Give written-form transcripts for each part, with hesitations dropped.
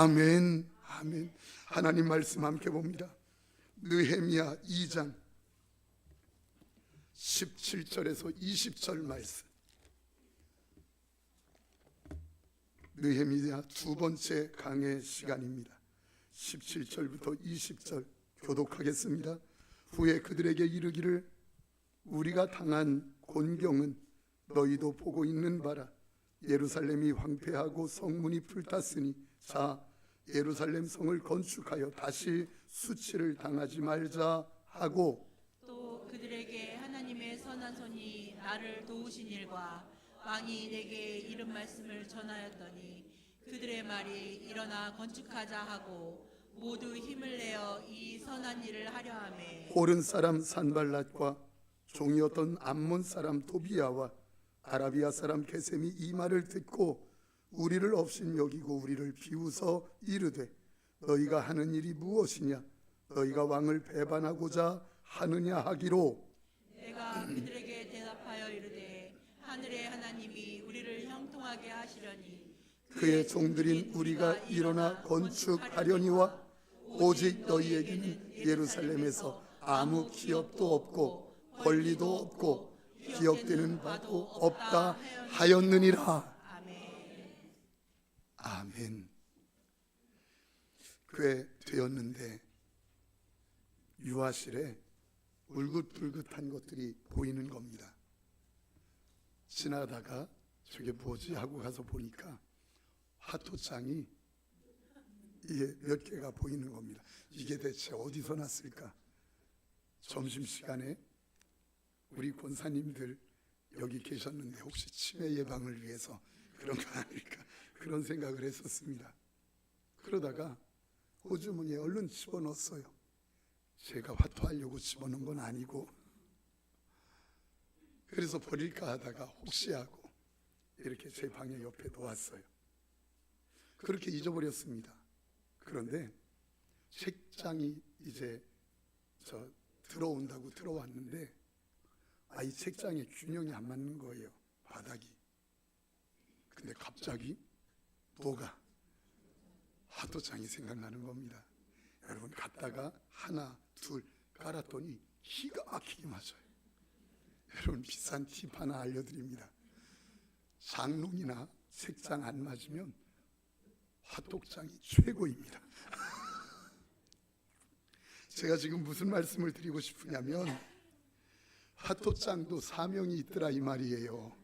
아멘. 아멘. 하나님 말씀 함께 봅니다. 느헤미야 2장 17절에서 20절 말씀. 느헤미야 두 번째 강의 시간입니다. 17절부터 20절 교독하겠습니다. 후에 그들에게 이르기를 우리가 당한 곤경은 너희도 보고 있는 바라. 예루살렘이 황폐하고 성문이 불탔으니 자 예루살렘 성을 건축하여 다시 수치를 당하지 말자 하고, 또 그들에게 하나님의 선한 손이 나를 도우신 일과 왕이 내게 이른 말씀을 전하였더니 그들의 말이 일어나 건축하자 하고 모두 힘을 내어 이 선한 일을 하려 하매, 호른 사람 산발랏과 종이었던 암몬 사람 도비야와 아라비아 사람 게셈이 이 말을 듣고 우리를 업신 여기고 우리를 비웃어 이르되 너희가 하는 일이 무엇이냐? 너희가 왕을 배반하고자 하느냐 하기로, 내가 그들에게 대답하여 이르되 하늘의 하나님이 우리를 형통하게 하시려니 그의 종들인 우리가 일어나 건축하려니와 오직 너희에게는 예루살렘에서 아무 기업도 없고 권리도 없고 기억되는 바도 없다 하였느니라. 아멘. 꽤 되었는데 유아실에 울긋불긋한 것들이 보이는 겁니다. 지나다가 저게 뭐지 하고 가서 보니까 화토장이 이게 몇 개가 보이는 겁니다. 이게 대체 어디서 났을까? 점심시간에 우리 권사님들 여기 계셨는데 혹시 치매 예방을 위해서 그런 거 아닐까 그런 생각을 했었습니다. 그러다가 호주머니에 얼른 집어넣었어요. 제가 화토하려고 집어넣은 건 아니고, 그래서 버릴까 하다가 혹시 하고 이렇게 제 방에 옆에 놓았어요. 그렇게 잊어버렸습니다. 그런데 책장이 이제 들어온다고 들어왔는데 이 책장에 균형이 안 맞는 거예요, 바닥이. 근데 갑자기 뭐가 화토장이 생각나는 겁니다. 여러분, 갔다가 하나 둘 깔았더니 기가 막히게 맞아요. 여러분, 비싼 팁 하나 알려드립니다. 장롱이나 책장 안 맞으면 화토장이 최고입니다. 제가 지금 무슨 말씀을 드리고 싶으냐면 화토장도 사명이 있더라 이 말이에요.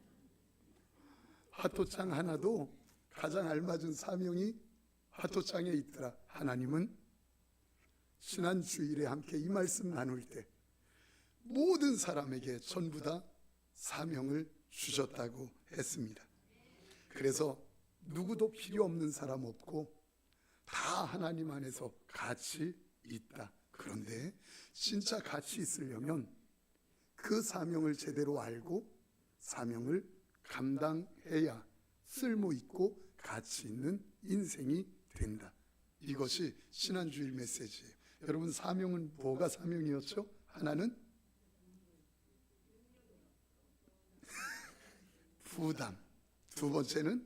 화토장 하나도 가장 알맞은 사명이 화토장에 있더라. 하나님은 지난 주일에 함께 이 말씀 나눌 때 모든 사람에게 전부 다 사명을 주셨다고 했습니다. 그래서 누구도 필요 없는 사람 없고 다 하나님 안에서 같이 있다. 그런데 진짜 같이 있으려면 그 사명을 제대로 알고 사명을 감당해야 쓸모 있고 가치 있는 인생이 된다. 이것이 지난주일 메시지예요. 여러분, 사명은 뭐가 사명이었죠? 하나는 부담, 두 번째는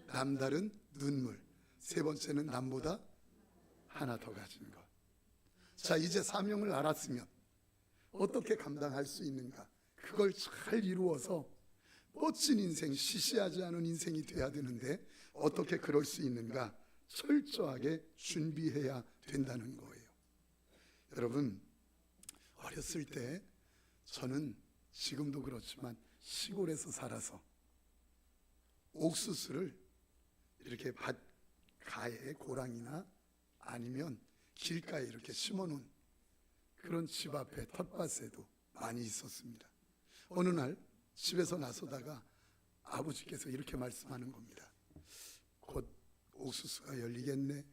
남다른 눈물, 세 번째는 남보다 하나 더 가진 것. 자, 이제 사명을 알았으면 어떻게 감당할 수 있는가? 그걸 잘 이루어서 멋진 인생, 시시하지 않은 인생이 돼야 되는데 어떻게 그럴 수 있는가? 철저하게 준비해야 된다는 거예요. 여러분, 어렸을 때 저는 지금도 그렇지만 시골에서 살아서 옥수수를 이렇게 밭가에 고랑이나 아니면 길가에 이렇게 심어놓은 그런 집 앞에 텃밭에도 많이 있었습니다. 어느 날 집에서 나서다가 아버지께서 이렇게 말씀하는 겁니다. 곧 옥수수가 열리겠네.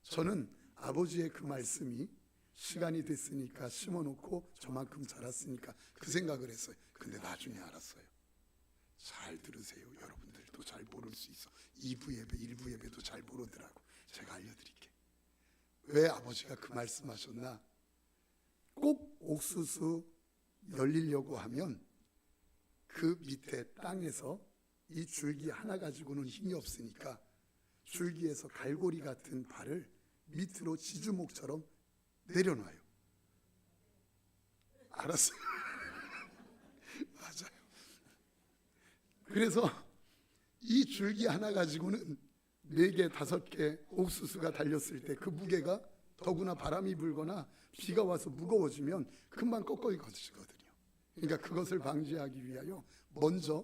저는 아버지의 그 말씀이 시간이 됐으니까 심어놓고 저만큼 자랐으니까 그 생각을 했어요. 근데 나중에 알았어요. 잘 들으세요. 여러분들도 잘 모를 수 있어. 2부 예배, 1부 예배도 잘 모르더라고. 제가 알려드릴게. 왜 아버지가 그 말씀하셨나? 꼭 옥수수 열리려고 하면 그 밑에 땅에서 이 줄기 하나 가지고는 힘이 없으니까 줄기에서 갈고리 같은 발을 밑으로 지주목처럼 내려놔요. 알았어요. 맞아요. 그래서 이 줄기 하나 가지고는 4개, 5개 옥수수가 달렸을 때 그 무게가 더구나 바람이 불거나 비가 와서 무거워지면 금방 꺾어지거든요. 그러니까 그것을 방지하기 위하여 먼저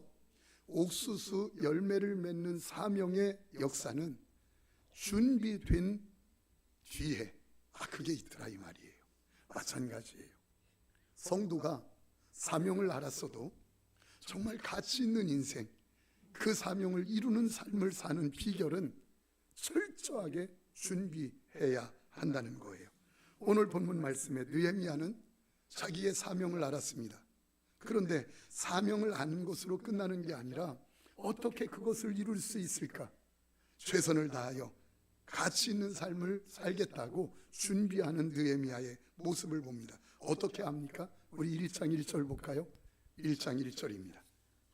옥수수 열매를 맺는 사명의 역사는 준비된 뒤에 그게 있더라 이 말이에요. 마찬가지예요. 성도가 사명을 알았어도 정말 가치 있는 인생, 그 사명을 이루는 삶을 사는 비결은 철저하게 준비해야 한다는 거예요. 오늘 본문 말씀에 느헤미야는 자기의 사명을 알았습니다. 그런데 사명을 아는 것으로 끝나는 게 아니라 어떻게 그것을 이룰 수 있을까? 최선을 다하여 가치 있는 삶을 살겠다고 준비하는 느헤미야의 모습을 봅니다. 어떻게 합니까? 우리 1장 1절 볼까요? 1장 1절입니다.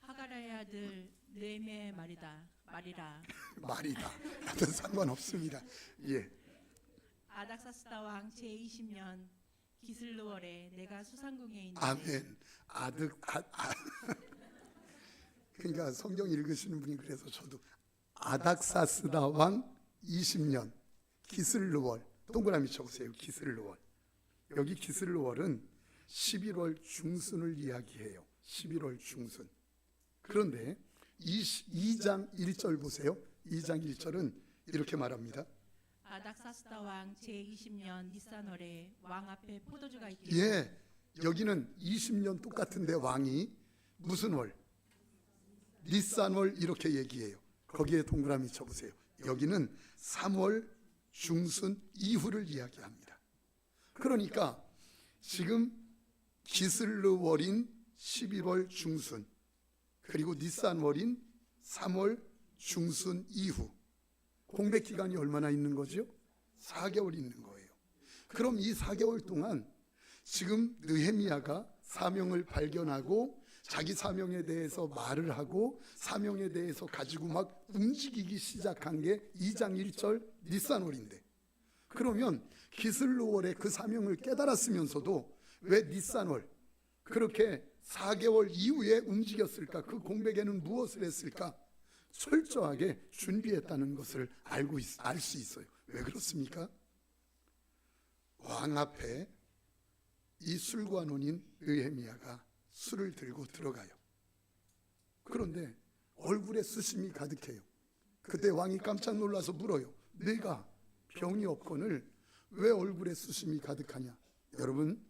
하가라의 아들 느헤미야의 말이라. 말이다. 나도 상관없습니다. 예. 아닥사스다 왕 제20년 기슬루월에 내가 수상궁에 있는 아멘. 그러니까 성경 읽으시는 분이 그래서 저도 아닥사스다 왕 20년 기슬루월 동그라미 쳐보세요. 기슬루월. 여기 기슬루월은 11월 중순을 이야기해요. 11월 중순. 그런데 2장 1절 보세요. 2장 1절은 이렇게 말합니다. 아닥사스다 왕 제20년 니산월에 왕 앞에 포도주가 있기를. 예, 여기는 20년 똑같은데 왕이 무슨 월? 니산월 이렇게 얘기해요. 거기에 동그라미 쳐보세요. 여기는 3월 중순 이후를 이야기합니다. 그러니까 지금 기슬르월인 11월 중순 그리고 니산월인 3월 중순 이후 공백 기간이 얼마나 있는 거죠? 4개월 있는 거예요. 그럼 이 4개월 동안 지금 느헤미야가 사명을 발견하고 자기 사명에 대해서 말을 하고 사명에 대해서 가지고 막 움직이기 시작한 게 2장 1절 니산월인데, 그러면 기슬루월에 그 사명을 깨달았으면서도 왜 니산월 그렇게 4개월 이후에 움직였을까? 그 공백에는 무엇을 했을까? 철저하게 준비했다는 것을 알 수 있어요. 왜 그렇습니까? 왕 앞에 이 술관원인 느헤미야가 술을 들고 들어가요. 그런데 얼굴에 수심이 가득해요. 그때 왕이 깜짝 놀라서 물어요. 내가 병이 없거늘 왜 얼굴에 수심이 가득하냐? 여러분,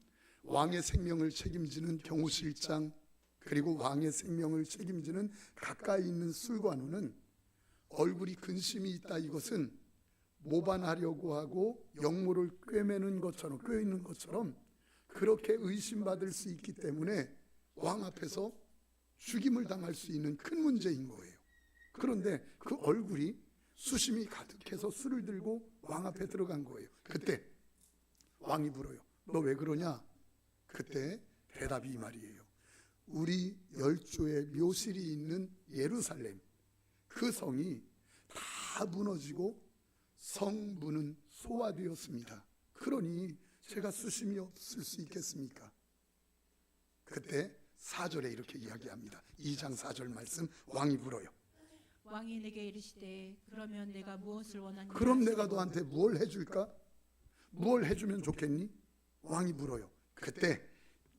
왕의 생명을 책임지는 경호실장 그리고 왕의 생명을 책임지는 가까이 있는 술관원은 얼굴이 근심이 있다, 이것은 모반하려고 하고 역모를 꿰매는 것처럼 꿰있는 것처럼 그렇게 의심받을 수 있기 때문에 왕 앞에서 죽임을 당할 수 있는 큰 문제인 거예요. 그런데 그 얼굴이 수심이 가득해서 술을 들고 왕 앞에 들어간 거예요. 그때 왕이 물어요. 너 왜 그러냐? 그때 대답이 이 말이에요. 우리 열조의 묘실이 있는 예루살렘, 그 성이 다 무너지고 성문은 소화되었습니다. 그러니 제가 수심이 없을 수 있겠습니까? 그때 4절에 이렇게 이야기합니다. 2장 4절 말씀, 왕이 물어요. 왕이 내게 이르시되 그러면 내가 무엇을 원하니? 그럼 내가 너한테 뭘 해줄까? 뭘 해주면 좋겠니? 왕이 물어요. 그때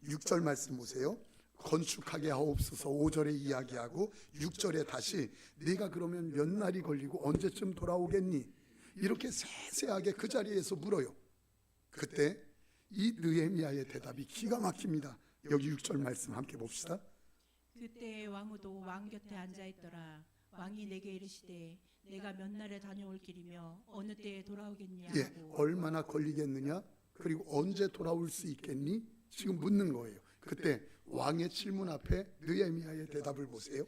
6절 말씀 보세요. 건축하게 하옵소서 5절에 이야기하고 6절에 다시 네가 그러면 몇 날이 걸리고 언제쯤 돌아오겠니? 이렇게 세세하게 그 자리에서 물어요. 그때 이 느헤미야의 대답이 기가 막힙니다. 여기 6절 말씀 함께 봅시다. 그때 왕후도 왕 곁에 앉아있더라. 왕이 내게 이르시되 내가 몇 날에 다녀올 길이며 어느 때에 돌아오겠냐 하고. 예, 얼마나 걸리겠느냐? 그리고 언제 돌아올 수 있겠니? 지금 묻는 거예요. 그때 왕의 질문 앞에 느헤미야의 대답을 보세요.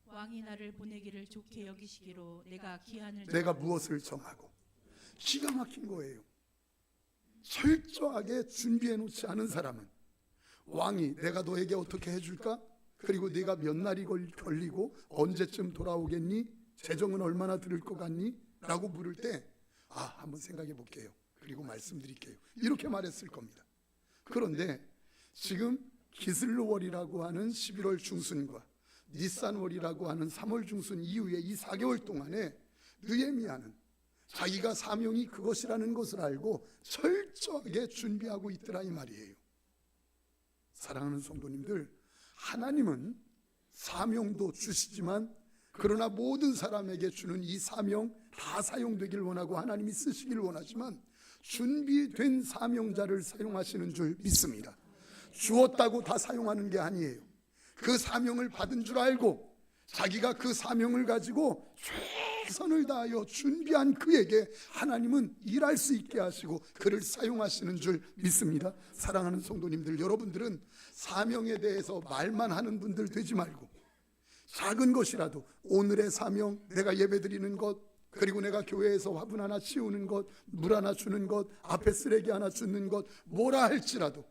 왕이 나를 보내기를 좋게 여기시기로 내가 무엇을 정하고. 기가 막힌 거예요. 철저하게 준비해 놓지 않은 사람은 왕이 내가 너에게 어떻게 해줄까? 그리고 네가 몇 날이 걸리고 언제쯤 돌아오겠니? 재정은 얼마나 들을 것 같니? 라고 물을 때 한번 생각해 볼게요. 그리고 말씀드릴게요. 이렇게 말했을 겁니다. 그런데 지금 기슬로월이라고 하는 11월 중순과 니산월이라고 하는 3월 중순 이후에 이 4개월 동안에 느헤미야는 자기가 사명이 그것이라는 것을 알고 철저하게 준비하고 있더라 이 말이에요. 사랑하는 성도님들, 하나님은 사명도 주시지만 그러나 모든 사람에게 주는 이 사명 다 사용되길 원하고 하나님이 쓰시길 원하지만 준비된 사명자를 사용하시는 줄 믿습니다. 주었다고 다 사용하는 게 아니에요. 그 사명을 받은 줄 알고 자기가 그 사명을 가지고 최선을 다하여 준비한 그에게 하나님은 일할 수 있게 하시고 그를 사용하시는 줄 믿습니다. 사랑하는 성도님들, 여러분들은 사명에 대해서 말만 하는 분들 되지 말고 작은 것이라도 오늘의 사명, 내가 예배드리는 것, 그리고 내가 교회에서 화분 하나 치우는 것, 물 하나 주는 것, 앞에 쓰레기 하나 줍는 것, 뭐라 할지라도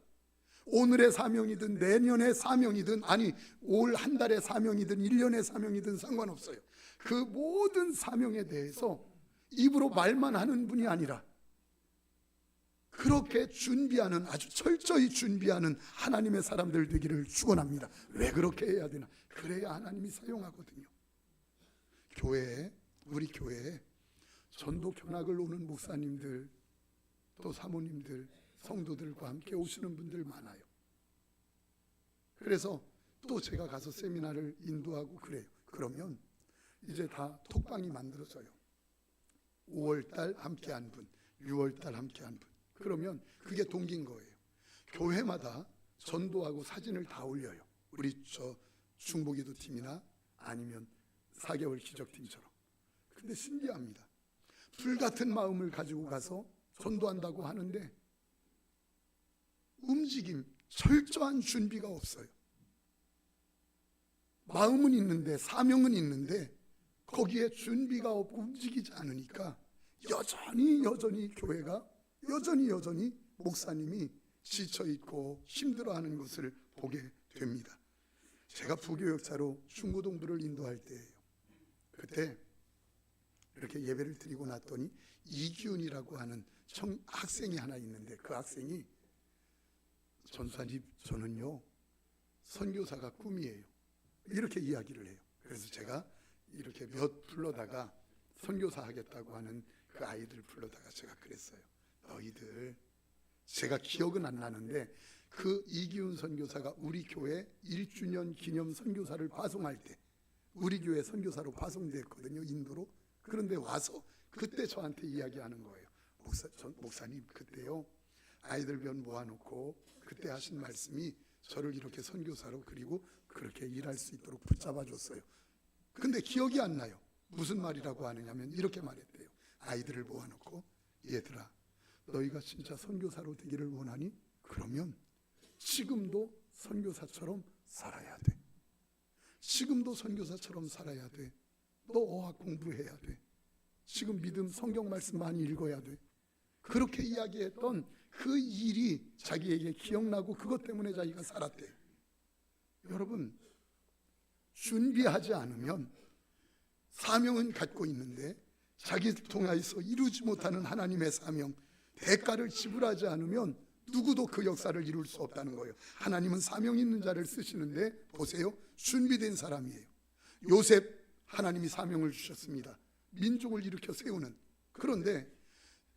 오늘의 사명이든 내년의 사명이든 아니 올 한 달의 사명이든 1년의 사명이든 상관없어요. 그 모든 사명에 대해서 입으로 말만 하는 분이 아니라 그렇게 준비하는, 아주 철저히 준비하는 하나님의 사람들 되기를 축원합니다. 왜 그렇게 해야 되나? 그래야 하나님이 사용하거든요. 우리 교회에 전도 견학을 오는 목사님들, 또 사모님들, 성도들과 함께 오시는 분들 많아요. 그래서 또 제가 가서 세미나를 인도하고 그래요. 그러면 이제 다 톡방이 만들어져요. 5월달 함께한 분, 6월달 함께한 분. 그러면 그게 동기인 거예요. 교회마다 전도하고 사진을 다 올려요. 우리 중보기도 팀이나 아니면 4개월 기적팀처럼. 근데 신기합니다. 불같은 마음을 가지고 가서 전도한다고 하는데 움직임, 철저한 준비가 없어요. 마음은 있는데, 사명은 있는데 거기에 준비가 없고 움직이지 않으니까 여전히 교회가 여전히 목사님이 지쳐있고 힘들어하는 것을 보게 됩니다. 제가 부교역자로 중고동부를 인도할 때예요. 그때 이렇게 예배를 드리고 났더니 이기훈이라고 하는 학생이 하나 있는데 그 학생이 전사님, 저는요 선교사가 꿈이에요. 이렇게 이야기를 해요. 그래서 제가 이렇게 몇 불러다가 선교사 하겠다고 하는 그 아이들 불러다가 제가 그랬어요. 너희들, 제가 기억은 안 나는데 그 이기훈 선교사가 우리 교회 1주년 기념 선교사를 파송할 때 우리 교회 선교사로 파송됐거든요, 인도로. 그런데 와서 그때 저한테 이야기하는 거예요. 목사님, 그때요 아이들 몇 모아놓고 그때 하신 말씀이 저를 이렇게 선교사로 그리고 그렇게 일할 수 있도록 붙잡아 줬어요. 근데 기억이 안 나요. 무슨 말이라고 하느냐면 이렇게 말했대요. 아이들을 모아놓고, 얘들아, 너희가 진짜 선교사로 되기를 원하니? 그러면 지금도 선교사처럼 살아야 돼. 지금도 선교사처럼 살아야 돼. 너 어학 공부해야 돼. 지금 믿음 성경 말씀 많이 읽어야 돼. 그렇게 이야기했던 그 일이 자기에게 기억나고 그것 때문에 자기가 살았대요. 여러분, 준비하지 않으면 사명은 갖고 있는데 자기를 통해서 이루지 못하는 하나님의 사명, 대가를 지불하지 않으면 누구도 그 역사를 이룰 수 없다는 거예요. 하나님은 사명 있는 자를 쓰시는데 보세요, 준비된 사람이에요. 요셉, 하나님이 사명을 주셨습니다. 민족을 일으켜 세우는. 그런데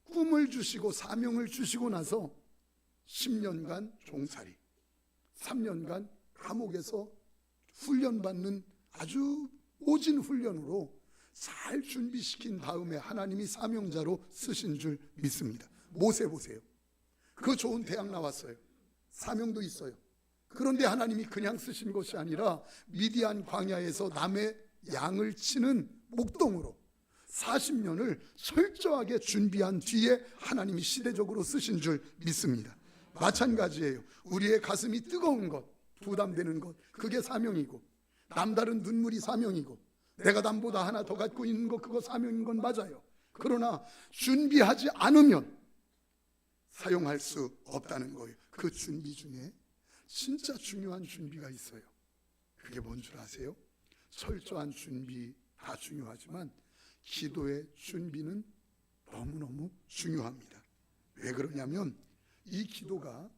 꿈을 주시고 사명을 주시고 나서 10년간 종살이, 3년간 감옥에서 훈련받는 아주 오진 훈련으로 잘 준비시킨 다음에 하나님이 사명자로 쓰신 줄 믿습니다. 모세 보세요. 그 좋은 대학 나왔어요. 사명도 있어요. 그런데 하나님이 그냥 쓰신 것이 아니라 미디안 광야에서 남의 양을 치는 목동으로 40년을 철저하게 준비한 뒤에 하나님이 시대적으로 쓰신 줄 믿습니다. 마찬가지예요. 우리의 가슴이 뜨거운 것, 부담되는 것, 그게 사명이고, 남다른 눈물이 사명이고, 내가 남보다 하나 더 갖고 있는 것, 그거 사명인 건 맞아요. 그러나 준비하지 않으면 사용할 수 없다는 거예요. 그 준비 중에 진짜 중요한 준비가 있어요. 그게 뭔 줄 아세요? 철저한 준비 다 중요하지만 기도의 준비는 너무너무 중요합니다. 왜 그러냐면 이 기도가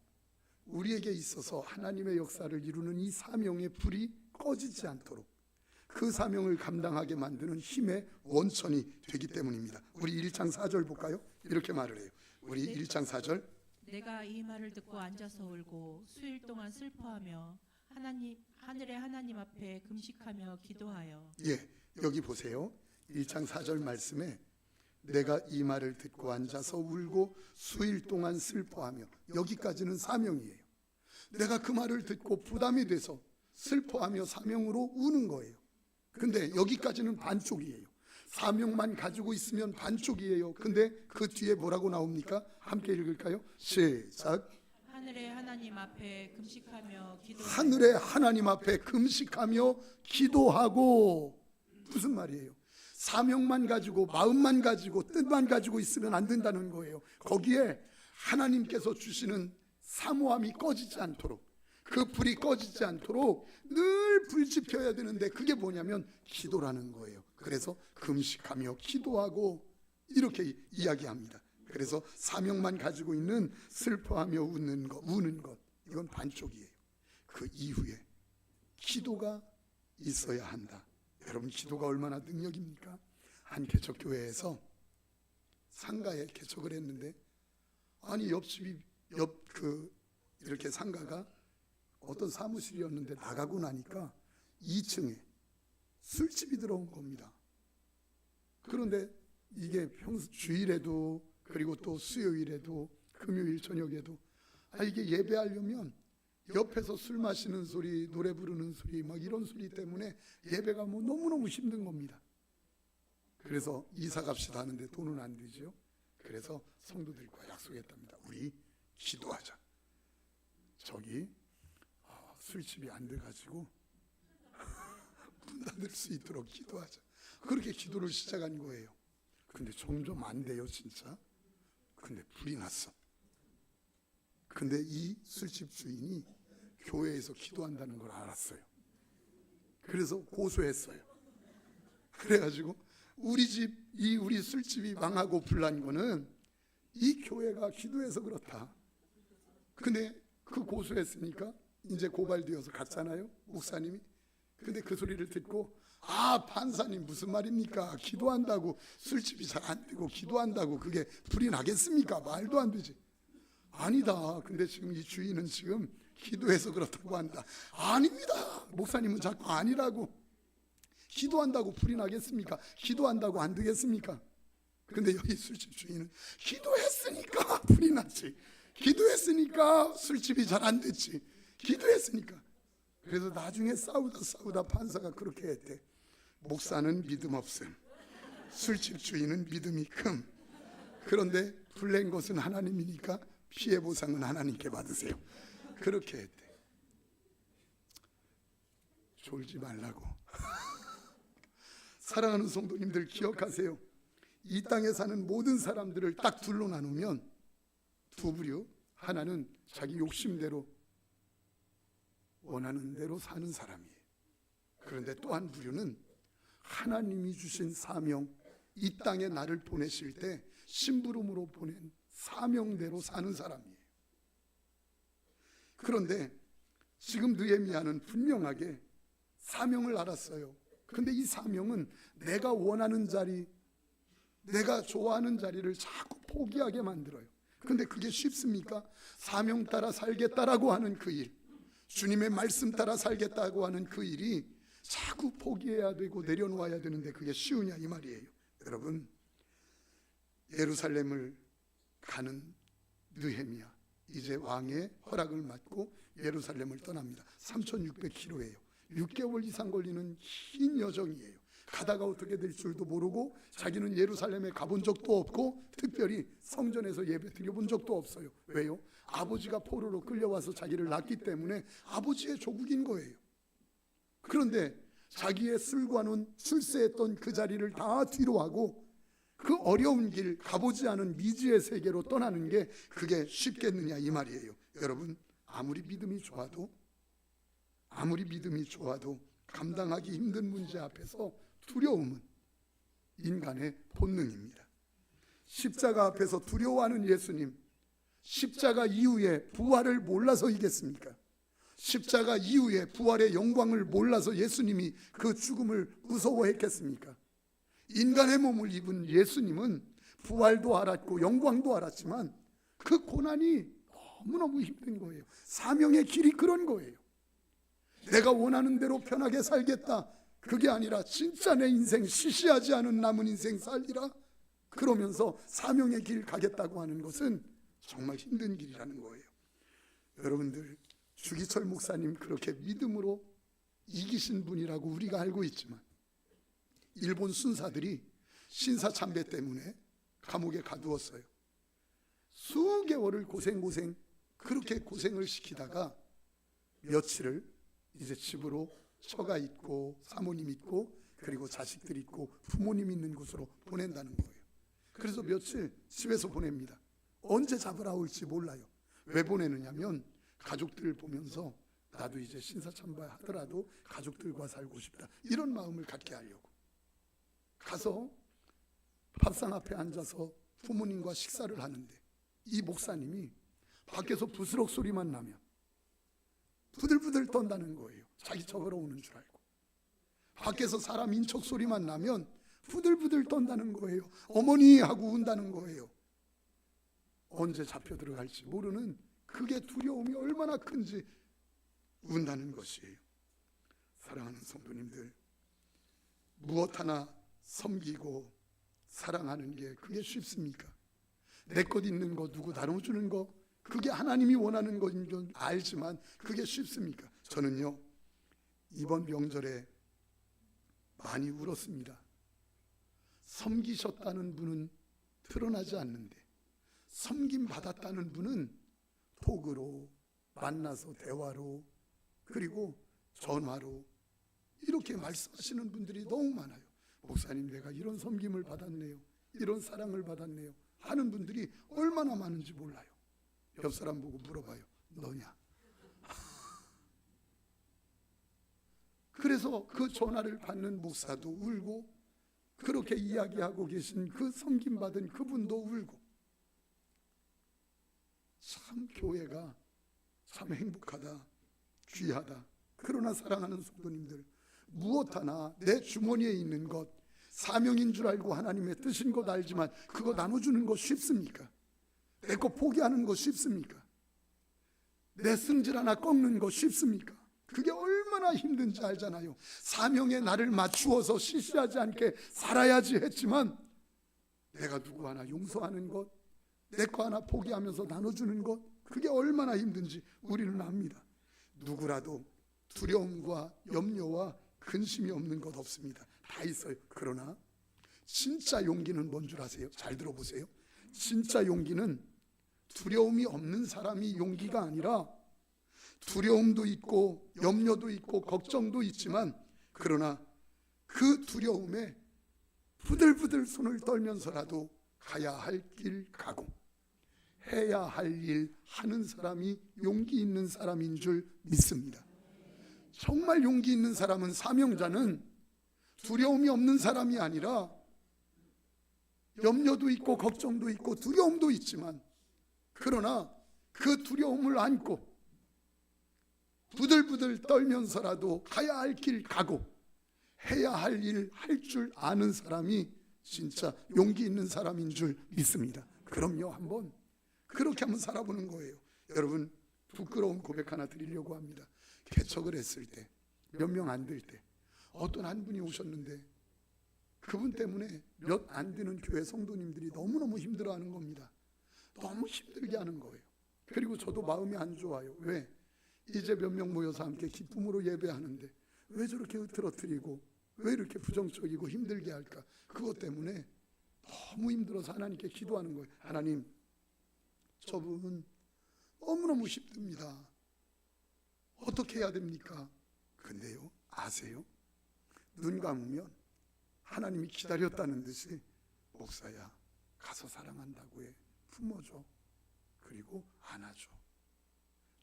우리에게 있어서 하나님의 역사를 이루는 이 사명의 불이 꺼지지 않도록 그 사명을 감당하게 만드는 힘의 원천이 되기 때문입니다. 우리 1장 4절 볼까요? 이렇게 말을 해요. 우리 1장 4절. 내가 이 말을 듣고 앉아서 울고 수일 동안 슬퍼하며 하늘의 하나님 앞에 금식하며 기도하여. 예, 여기 보세요. 1장 4절 말씀에 내가 이 말을 듣고 앉아서 울고 수일 동안 슬퍼하며, 여기까지는 사명이에요. 내가 그 말을 듣고 부담이 돼서 슬퍼하며 사명으로 우는 거예요. 근데 여기까지는 반쪽이에요. 사명만 가지고 있으면 반쪽이에요. 근데 그 뒤에 뭐라고 나옵니까? 함께 읽을까요? 시작. 하늘의 하나님 앞에 금식하며 기도하여. 하늘의 하나님 앞에 금식하며 기도하고. 무슨 말이에요? 사명만 가지고 마음만 가지고 뜻만 가지고 있으면 안 된다는 거예요. 거기에 하나님께서 주시는 사모함이 꺼지지 않도록, 그 불이 꺼지지 않도록 늘 불 지펴야 되는데 그게 뭐냐면 기도라는 거예요. 그래서 금식하며 기도하고 이렇게 이야기합니다. 그래서 사명만 가지고 있는 슬퍼하며 우는 것, 이건 반쪽이에요. 그 이후에 기도가 있어야 한다. 여러분, 기도가 얼마나 능력입니까? 한 개척교회에서 상가에 개척을 했는데, 아니 옆집이 이렇게 상가가 어떤 사무실이었는데 나가고 나니까 2층에 술집이 들어온 겁니다. 그런데 이게 주일에도 그리고 또 수요일에도 금요일 저녁에도 이게 예배하려면 옆에서 술 마시는 소리, 노래 부르는 소리, 막 이런 소리 때문에 예배가 너무너무 힘든 겁니다. 그래서 이사 갑시다 하는데 돈은 안 되죠. 그래서 성도들과 약속했답니다. 우리 기도하자. 저기 술집이 안 돼가지고 문 닫을 수 있도록 기도하자. 그렇게 기도를 시작한 거예요. 근데 점점 안 돼요, 진짜. 근데 불이 났어. 근데 이 술집 주인이 교회에서 기도한다는 걸 알았어요. 그래서 고소했어요. 그래가지고 우리 술집이 망하고 불난 거는 이 교회가 기도해서 그렇다. 근데 그 고소했으니까 이제 고발되어서 갔잖아요, 목사님이. 근데 그 소리를 듣고, 판사님 무슨 말입니까? 기도한다고 술집이 잘 안 되고 기도한다고 그게 불이 나겠습니까? 말도 안 되지. 아니다. 근데 지금 이 주인은 지금 기도해서 그렇다고 한다. 아닙니다. 목사님은 자꾸 아니라고. 기도한다고 불이 나겠습니까? 기도한다고 안 되겠습니까? 근데 여기 술집 주인은 기도했으니까 불이 났지. 기도했으니까 술집이 잘 안 됐지. 기도했으니까. 그래서 나중에 싸우다 판사가 그렇게 했대. 목사는 믿음 없음, 술집 주인은 믿음이 큼. 그런데 불낸 것은 하나님이니까 피해 보상은 하나님께 받으세요. 그렇게 했대. 졸지 말라고. 사랑하는 성도님들, 기억하세요. 이 땅에 사는 모든 사람들을 딱 둘로 나누면 두 부류. 하나는 자기 욕심대로 원하는 대로 사는 사람이에요. 그런데 또 한 부류는 하나님이 주신 사명, 이 땅에 나를 보내실 때 심부름으로 보낸 사명대로 사는 사람이에요. 그런데 지금 느헤미야는 분명하게 사명을 알았어요. 근데 이 사명은 내가 원하는 자리, 내가 좋아하는 자리를 자꾸 포기하게 만들어요. 근데 그게 쉽습니까? 사명 따라 살겠다라고 하는 그 일, 주님의 말씀 따라 살겠다고 하는 그 일이 자꾸 포기해야 되고 내려놓아야 되는데 그게 쉬우냐 이 말이에요. 여러분, 예루살렘을 가는 느헤미야, 이제 왕의 허락을 받고 예루살렘을 떠납니다. 3600km예요. 6개월 이상 걸리는 긴 여정이에요. 가다가 어떻게 될 줄도 모르고, 자기는 예루살렘에 가본 적도 없고 특별히 성전에서 예배 드려본 적도 없어요. 왜요? 아버지가 포로로 끌려와서 자기를 낳기 때문에 아버지의 조국인 거예요. 그런데 자기의 술관은 출세했던 그 자리를 다 뒤로 하고 그 어려운 길, 가보지 않은 미지의 세계로 떠나는 게 그게 쉽겠느냐 이 말이에요. 여러분, 아무리 믿음이 좋아도 감당하기 힘든 문제 앞에서 두려움은 인간의 본능입니다. 십자가 앞에서 두려워하는 예수님, 십자가 이후에 부활을 몰라서이겠습니까? 십자가 이후에 부활의 영광을 몰라서 예수님이 그 죽음을 무서워했겠습니까? 인간의 몸을 입은 예수님은 부활도 알았고 영광도 알았지만 그 고난이 너무너무 힘든 거예요. 사명의 길이 그런 거예요. 내가 원하는 대로 편하게 살겠다, 그게 아니라 진짜 내 인생 시시하지 않은 남은 인생 살리라, 그러면서 사명의 길 가겠다고 하는 것은 정말 힘든 길이라는 거예요. 여러분들, 주기철 목사님 그렇게 믿음으로 이기신 분이라고 우리가 알고 있지만 일본 순사들이 신사참배 때문에 감옥에 가두었어요. 수개월을 그렇게 고생을 시키다가 며칠을 이제 집으로 처가 있고 사모님 있고 그리고 자식들 있고 부모님 있는 곳으로 보낸다는 거예요. 그래서 며칠 집에서 보냅니다. 언제 잡으러 올지 몰라요. 왜 보내느냐면 가족들을 보면서 나도 이제 신사참배 하더라도 가족들과 살고 싶다, 이런 마음을 갖게 하려고 가서 밥상 앞에 앉아서 부모님과 식사를 하는데 이 목사님이 밖에서 부스럭 소리만 나면 부들부들 떤다는 거예요. 자기 적으러 오는 줄 알고. 밖에서 사람 인척 소리만 나면 부들부들 떤다는 거예요. 어머니 하고 운다는 거예요. 언제 잡혀 들어갈지 모르는 그게 두려움이 얼마나 큰지 운다는 것이에요. 사랑하는 성도님들, 무엇 하나 섬기고 사랑하는 게 그게 쉽습니까? 내 것 있는 거 누구 나눠주는 거, 그게 하나님이 원하는 것인 줄 알지만 그게 쉽습니까? 저는요, 이번 명절에 많이 울었습니다. 섬기셨다는 분은 드러나지 않는데 섬김 받았다는 분은 톡으로 만나서 대화로 그리고 전화로 이렇게 말씀하시는 분들이 너무 많아요. 목사님, 내가 이런 섬김을 받았네요, 이런 사랑을 받았네요 하는 분들이 얼마나 많은지 몰라요. 옆 사람 보고 물어봐요. 너냐? 그래서 그 전화를 받는 목사도 울고 그렇게 이야기하고 계신 그 섬김받은 그분도 울고, 참 교회가 참 행복하다, 귀하다. 그러나 사랑하는 성도님들, 무엇 하나 내 주머니에 있는 것, 사명인 줄 알고 하나님의 뜻인 것 알지만 그거 나눠주는 거 쉽습니까? 내 거 포기하는 거 쉽습니까? 내 승질 하나 꺾는 거 쉽습니까? 그게 얼마나 힘든지 알잖아요. 사명에 나를 맞추어서 시시하지 않게 살아야지 했지만 내가 누구 하나 용서하는 것, 내 거 하나 포기하면서 나눠주는 것, 그게 얼마나 힘든지 우리는 압니다. 누구라도 두려움과 염려와 근심이 없는 것 없습니다. 다 있어요. 그러나 진짜 용기는 뭔 줄 아세요? 잘 들어보세요. 진짜 용기는 두려움이 없는 사람이 용기가 아니라, 두려움도 있고 염려도 있고 걱정도 있지만 그러나 그 두려움에 부들부들 손을 떨면서라도 가야 할 길 가고 해야 할 일 하는 사람이 용기 있는 사람인 줄 믿습니다. 정말 용기 있는 사람은, 사명자는 두려움이 없는 사람이 아니라 염려도 있고 걱정도 있고 두려움도 있지만 그러나 그 두려움을 안고 부들부들 떨면서라도 가야 할 길 가고 해야 할 일 할 줄 아는 사람이 진짜 용기 있는 사람인 줄 믿습니다. 그럼요, 한번 그렇게 한번 살아보는 거예요. 여러분, 부끄러운 고백 하나 드리려고 합니다. 개척을 했을 때 몇 명 안 될 때 어떤 한 분이 오셨는데 그분 때문에 몇 안 되는 교회 성도님들이 너무너무 힘들어하는 겁니다. 너무 힘들게 하는 거예요. 그리고 저도 마음이 안 좋아요. 왜? 이제 몇 명 모여서 함께 기쁨으로 예배하는데 왜 저렇게 흐트러뜨리고 왜 이렇게 부정적이고 힘들게 할까? 그것 때문에 너무 힘들어서 하나님께 기도하는 거예요. 하나님, 저분 너무너무 힘듭니다. 어떻게 해야 됩니까? 근데요, 아세요? 눈 감으면 하나님이 기다렸다는 듯이 목사야, 가서 사랑한다고 해. 품어줘. 그리고 안아줘.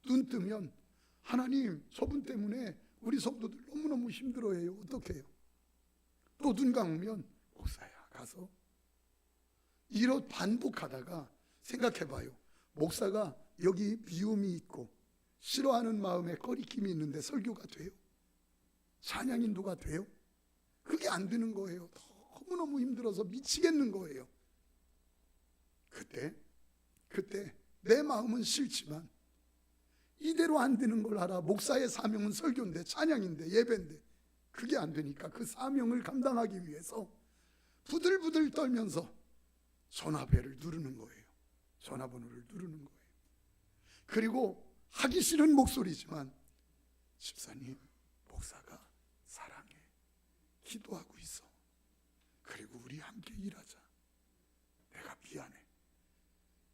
눈 뜨면 하나님, 저분 때문에 우리 성도들 너무너무 힘들어해요. 어떻게 해요? 또 눈 감으면 목사야 가서 이렇게 반복하다가 생각해봐요. 목사가 여기 미움이 있고 싫어하는 마음에 꺼리낌이 있는데 설교가 돼요? 찬양 인도가 돼요? 그게 안 되는 거예요. 너무너무 힘들어서 미치겠는 거예요. 그때 내 마음은 싫지만 이대로 안 되는 걸 알아. 목사의 사명은 설교인데, 찬양인데, 예배인데 그게 안 되니까 그 사명을 감당하기 위해서 부들부들 떨면서 전화벨을 누르는 거예요. 전화번호를 누르는 거예요. 그리고 하기 싫은 목소리지만, 집사님, 목사가 사랑해, 기도하고 있어. 그리고 우리 함께 일하자. 내가 미안해.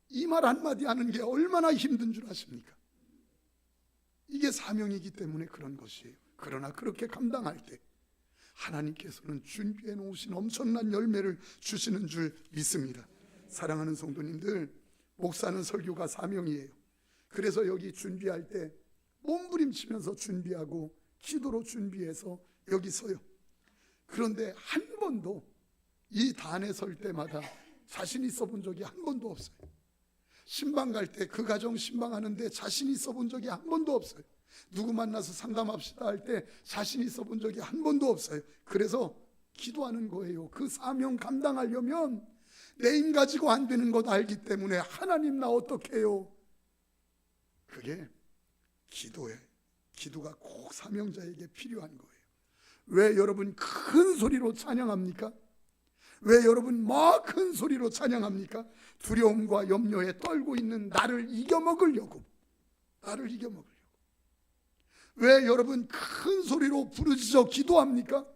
이 말 한마디 하는 게 얼마나 힘든 줄 아십니까? 이게 사명이기 때문에 그런 것이에요. 그러나 그렇게 감당할 때 하나님께서는 준비해 놓으신 엄청난 열매를 주시는 줄 믿습니다. 사랑하는 성도님들, 목사는 설교가 사명이에요. 그래서 여기 준비할 때 몸부림치면서 준비하고 기도로 준비해서 여기 서요. 그런데 한 번도 이 단에 설 때마다 자신 있어 본 적이 한 번도 없어요. 신방 갈 때 그 가정 신방하는데 자신 있어 본 적이 한 번도 없어요. 누구 만나서 상담합시다 할 때 자신 있어 본 적이 한 번도 없어요. 그래서 기도하는 거예요. 그 사명 감당하려면 내 힘 가지고 안 되는 것 알기 때문에 하나님 나 어떻게 해요? 그게 기도가 꼭 사명자에게 필요한 거예요. 왜 여러분 큰 소리로 찬양합니까? 왜 여러분 막 큰 소리로 찬양합니까? 두려움과 염려에 떨고 있는 나를 이겨먹으려고. 왜 여러분 큰 소리로 부르짖어 기도합니까?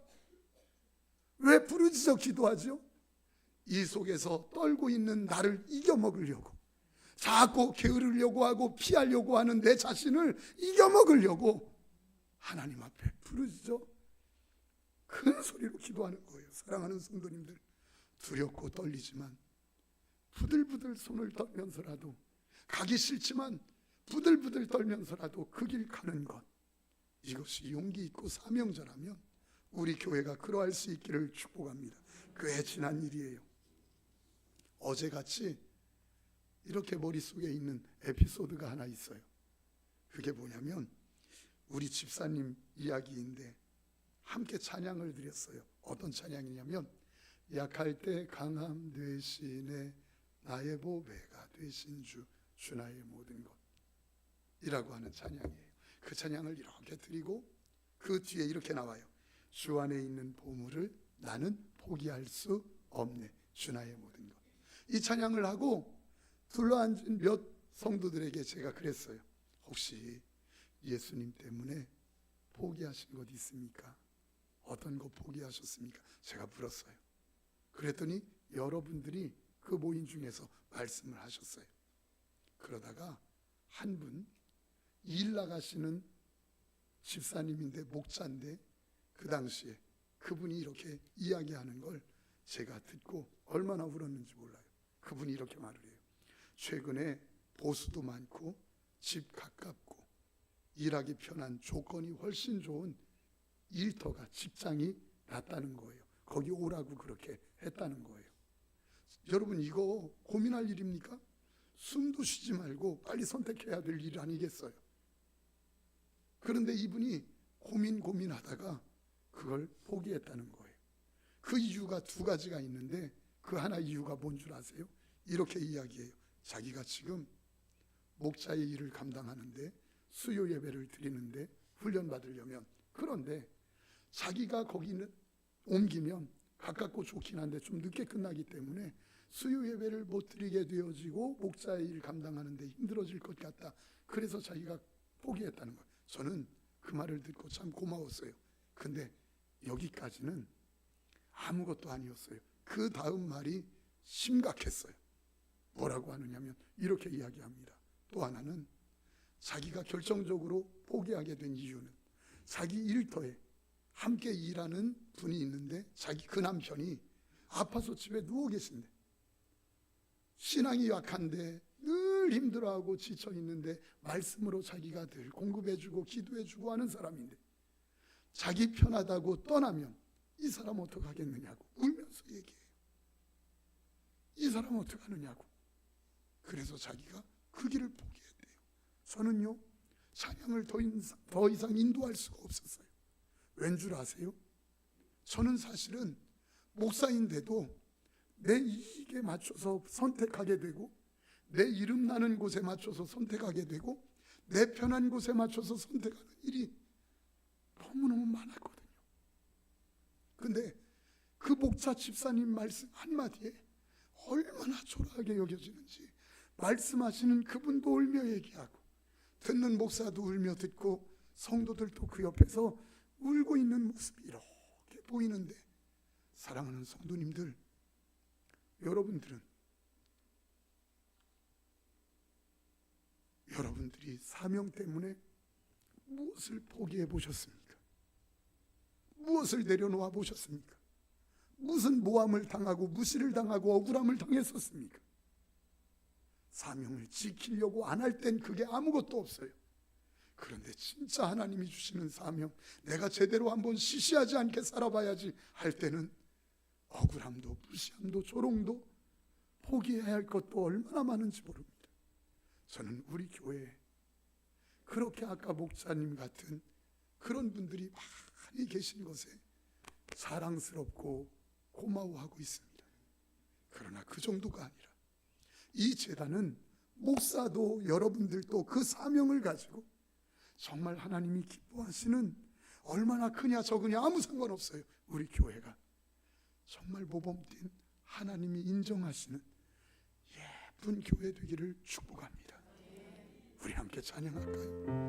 왜 부르짖어 기도하죠? 이 속에서 떨고 있는 나를 이겨먹으려고, 자꾸 게으르려고 하고 피하려고 하는 내 자신을 이겨먹으려고 하나님 앞에 부르짖어 큰 소리로 기도하는 거예요. 사랑하는 성도님들, 두렵고 떨리지만 부들부들 손을 떨면서라도, 가기 싫지만 부들부들 떨면서라도 그 길 가는 것, 이것이 용기 있고 사명자라면 우리 교회가 그러할 수 있기를 축복합니다. 꽤 지난 일이에요. 어제같이 이렇게 머릿속에 있는 에피소드가 하나 있어요. 그게 뭐냐면 우리 집사님 이야기인데 함께 찬양을 드렸어요. 어떤 찬양이냐면 약할 때 강함 되시네 나의 보배가 되신 주 나의 모든 것 이라고 하는 찬양이에요. 그 찬양을 이렇게 드리고 그 뒤에 이렇게 나와요. 주 안에 있는 보물을 나는 포기할 수 없네 주 나의 모든 것. 이 찬양을 하고 둘러앉은 몇 성도들에게 제가 그랬어요. 혹시 예수님 때문에 포기하신 것 있습니까? 어떤 거 포기하셨습니까? 제가 물었어요. 그랬더니 여러분들이 그 모임 중에서 말씀을 하셨어요. 그러다가 한 분, 일 나가시는 집사님인데 목자인데 그 당시에 그분이 이렇게 이야기하는 걸 제가 듣고 얼마나 울었는지 몰라요. 그분이 이렇게 말을 해요. 최근에 보수도 많고 집 가깝고 일하기 편한 조건이 훨씬 좋은 일터가, 직장이 났다는 거예요. 거기 오라고 그렇게 했다는 거예요. 여러분 이거 고민할 일입니까? 숨도 쉬지 말고 빨리 선택해야 될 일 아니겠어요? 그런데 이분이 고민하다가 그걸 포기했다는 거예요. 그 이유가 두 가지가 있는데 그 하나 이유가 뭔 줄 아세요? 이렇게 이야기해요. 자기가 지금 목자의 일을 감당하는데 수요 예배를 드리는데 훈련 받으려면, 그런데 자기가 거기는 옮기면 가깝고 좋긴 한데 좀 늦게 끝나기 때문에 수요 예배를 못 드리게 되어지고 목자의 일을 감당하는데 힘들어질 것 같다. 그래서 자기가 포기했다는 거예요. 저는 그 말을 듣고 참 고마웠어요. 근데 여기까지는 아무것도 아니었어요. 그 다음 말이 심각했어요. 뭐라고 하느냐면 이렇게 이야기합니다. 또 하나는 자기가 결정적으로 포기하게 된 이유는 자기 일터에 함께 일하는 분이 있는데 자기 그 남편이 아파서 집에 누워 계신데, 신앙이 약한데 늘 힘들어하고 지쳐 있는데 말씀으로 자기가 늘 공급해주고 기도해주고 하는 사람인데 자기 편하다고 떠나면 이 사람 어떡하겠느냐고 울면서 얘기해요. 이 사람 어떡하느냐고. 그래서 자기가 그 길을 포기했대요. 저는요 찬양을 더 이상 인도할 수가 없었어요. 왠 줄 아세요? 저는 사실은 목사인데도 내 이익에 맞춰서 선택하게 되고, 내 이름 나는 곳에 맞춰서 선택하게 되고, 내 편한 곳에 맞춰서 선택하는 일이 너무너무 많았거든요. 근데 그 목자 집사님 말씀 한마디에 얼마나 초라하게 여겨지는지, 말씀하시는 그분도 울며 얘기하고 듣는 목사도 울며 듣고 성도들도 그 옆에서 울고 있는 모습이 이렇게 보이는데, 사랑하는 성도님들, 여러분들이 사명 때문에 무엇을 포기해 보셨습니까? 무엇을 내려놓아 보셨습니까? 무슨 모함을 당하고 무시를 당하고 억울함을 당했었습니까? 사명을 지키려고 안 할 땐 그게 아무것도 없어요. 그런데 진짜 하나님이 주시는 사명, 내가 제대로 한번 시시하지 않게 살아봐야지 할 때는 억울함도 무시함도 조롱도 포기해야 할 것도 얼마나 많은지 모릅니다. 저는 우리 교회에 그렇게 아까 목사님 같은 그런 분들이 많이 계신 것에 자랑스럽고 고마워하고 있습니다. 그러나 그 정도가 아니라 이 제단은 목사도 여러분들도 그 사명을 가지고 정말 하나님이 기뻐하시는, 얼마나 크냐 적으냐 아무 상관없어요. 우리 교회가 정말 모범된 하나님이 인정하시는 예쁜 교회 되기를 축복합니다. 우리 함께 찬양할까요?